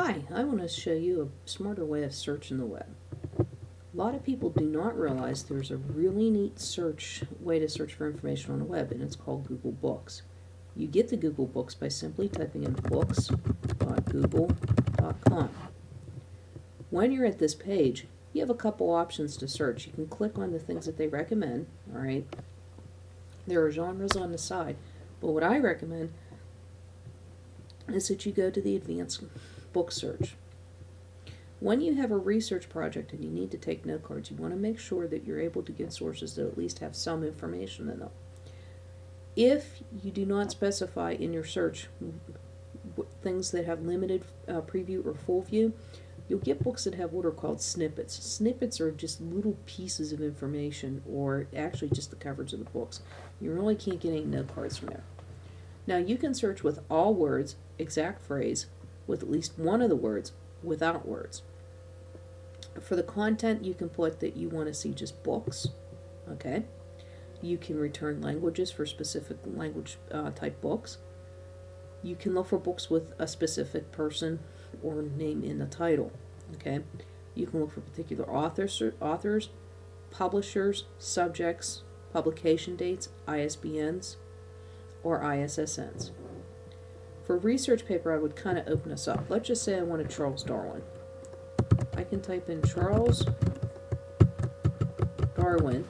Hi, I want to show you a smarter way of searching the web. A lot of people do not realize there's a really neat way to search for information on the web, and it's called Google Books. You get to Google Books by simply typing in books.google.com. When you're at this page, you have a couple options to search. You can click on the things that they recommend, all right? There are genres on the side, but what I recommend is that you go to the advanced book search. When you have a research project and you need to take note cards, you want to make sure that you're able to get sources that at least have some information in them. If you do not specify in your search things that have limited preview or full view, you'll get books that have what are called snippets. Snippets are just little pieces of information, or actually just the covers of the books. You really can't get any note cards from there. Now you can search with all words, exact phrase, with at least one of the words, without words. For the content, you can put that you want to see just books, okay? You can return languages for specific language type books. You can look for books with a specific person or name in the title, okay? You can look for particular authors, publishers, subjects, publication dates, ISBNs, or ISSNs. For research paper, I would kind of open this up. Let's just say I wanted Charles Darwin. I can type in Charles Darwin,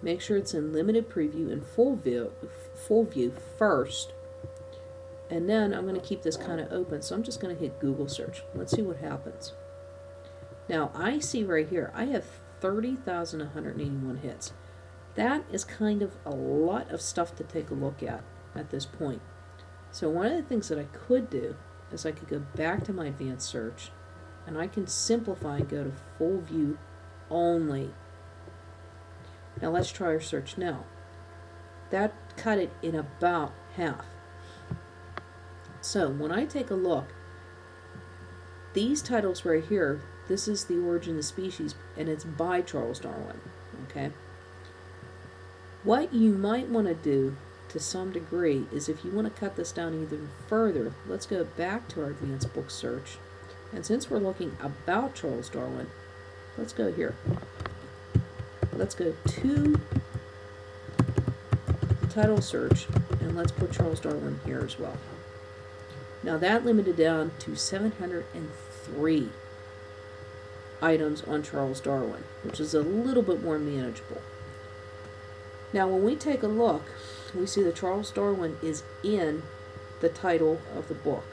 make sure it's in limited preview and full view first, and then I'm going to keep this kind of open, so I'm just going to hit Google search. Let's see what happens. Now I see right here I have 30,181 hits. That is kind of a lot of stuff to take a look at this point. So one of the things that I could do is I could go back to my advanced search and I can simplify and go to full view only. Now let's try our search now. That cut it in about half. So when I take a look, these titles right here, this is The Origin of the Species, and it's by Charles Darwin, okay? What you might want to do to some degree is, if you want to cut this down even further, let's go back to our advanced book search. And since we're looking about Charles Darwin, let's go here. Let's go to the title search and let's put Charles Darwin here as well. Now that limited down to 703 items on Charles Darwin, which is a little bit more manageable. Now when we take a look, we see that Charles Darwin is in the title of the book.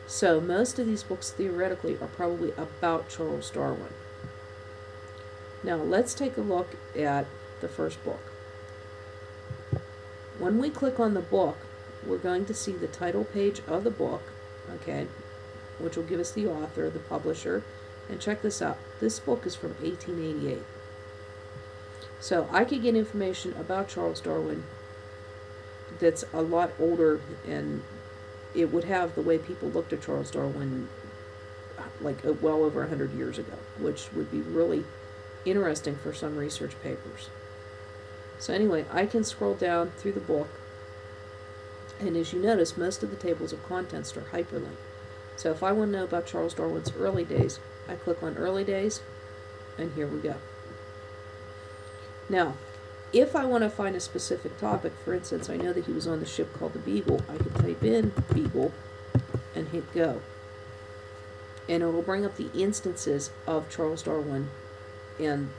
So most of these books theoretically are probably about Charles Darwin. Now let's take a look at the first book. When we click on the book, we're going to see the title page of the book, okay, which will give us the author, the publisher, and check this out. This book is from 1888. So I could get information about Charles Darwin that's a lot older, and it would have the way people looked at Charles Darwin like well over 100 years ago, which would be really interesting for some research papers. So anyway, I can scroll down through the book, and as you notice, most of the tables of contents are hyperlinked. So if I want to know about Charles Darwin's early days, I click on early days, and here we go. Now, if I want to find a specific topic, for instance, I know that he was on the ship called the Beagle, I can type in Beagle and hit go. And it will bring up the instances of Charles Darwin and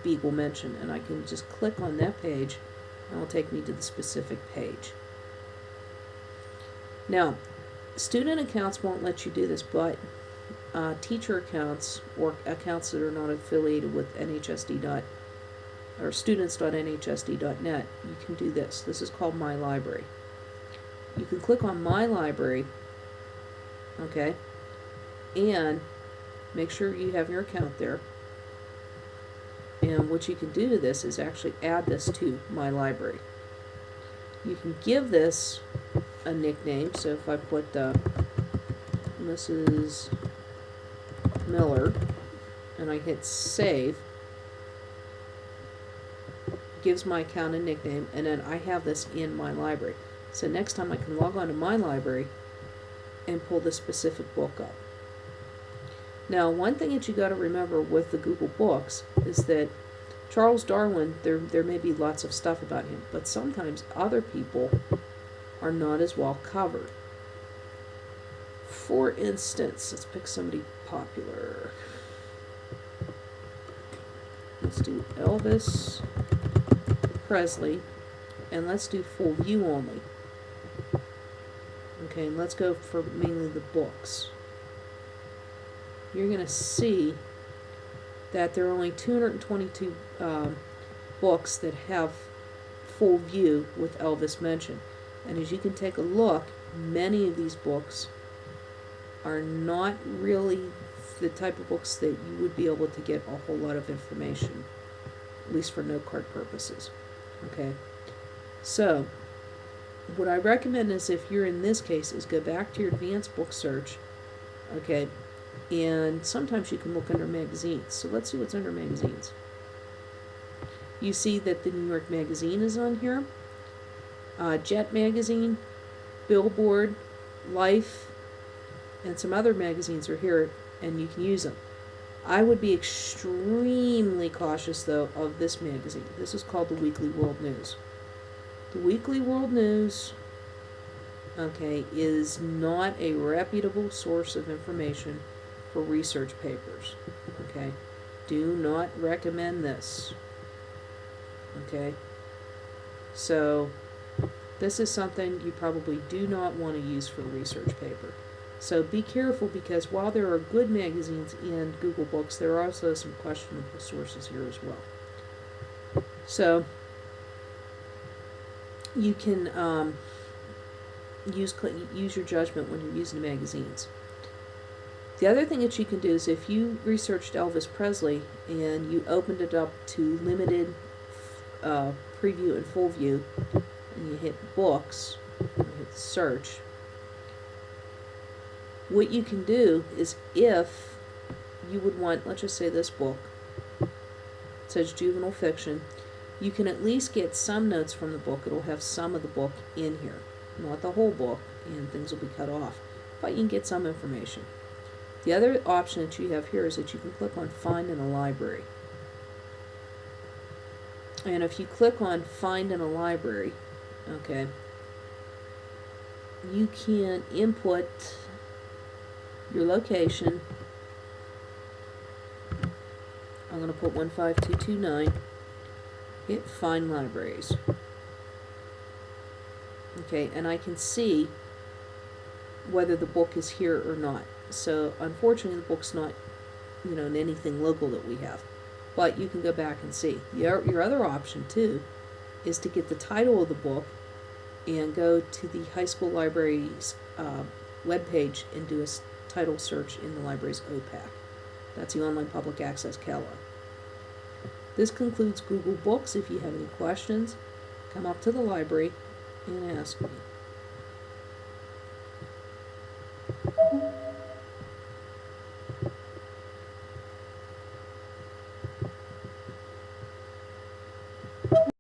Beagle mentioned, and I can just click on that page and it will take me to the specific page. Now, student accounts won't let you do this, but teacher accounts or accounts that are not affiliated with NHSD or students.nhsd.net, you can do this. This is called My Library. You can click on My Library, okay, and make sure you have your account there. And what you can do to this is actually add this to My Library. You can give this a nickname. So if I put Mrs. Miller and I hit save, gives my account a nickname, and then I have this in My Library. So next time I can log on to My Library and pull the specific book up. Now, one thing that you got to remember with the Google Books is that Charles Darwin, there may be lots of stuff about him, but sometimes other people are not as well covered. For instance, let's pick somebody popular. Let's do Elvis Presley, and let's do full view only. Okay, and let's go for mainly the books. You're going to see that there are only 222 books that have full view with Elvis mentioned. And as you can take a look, many of these books are not really the type of books that you would be able to get a whole lot of information, at least for note card purposes. Okay, so what I recommend is, if you're in this case, is go back to your advanced book search. Okay, and sometimes you can look under magazines. So let's see what's under magazines. You see that the New York Magazine is on here, Jet Magazine, Billboard, Life, and some other magazines are here, and you can use them. I would be extremely cautious, though, of this magazine. This is called the Weekly World News. The Weekly World News, okay, is not a reputable source of information for research papers. Okay, do not recommend this. Okay, so this is something you probably do not want to use for a research paper. So be careful, because while there are good magazines in Google Books, there are also some questionable sources here as well. So you can use your judgment when you're using the magazines. The other thing that you can do is, if you researched Elvis Presley and you opened it up to limited preview and full view, and you hit books, and hit search, what you can do is, if you would want, let's just say this book, it says juvenile fiction, you can at least get some notes from the book. It'll have some of the book in here, not the whole book, and things will be cut off, but you can get some information. The other option that you have here is that you can click on Find in a Library. And if you click on Find in a Library, okay, you can input your location. I'm going to put 15229. Hit Find Libraries. Okay, and I can see whether the book is here or not. So unfortunately, the book's not, in anything local that we have. But you can go back and see. Your other option too is to get the title of the book and go to the high school library's webpage and do a title search in the library's OPAC. That's the Online Public Access catalog. This concludes Google Books. If you have any questions, come up to the library and ask me.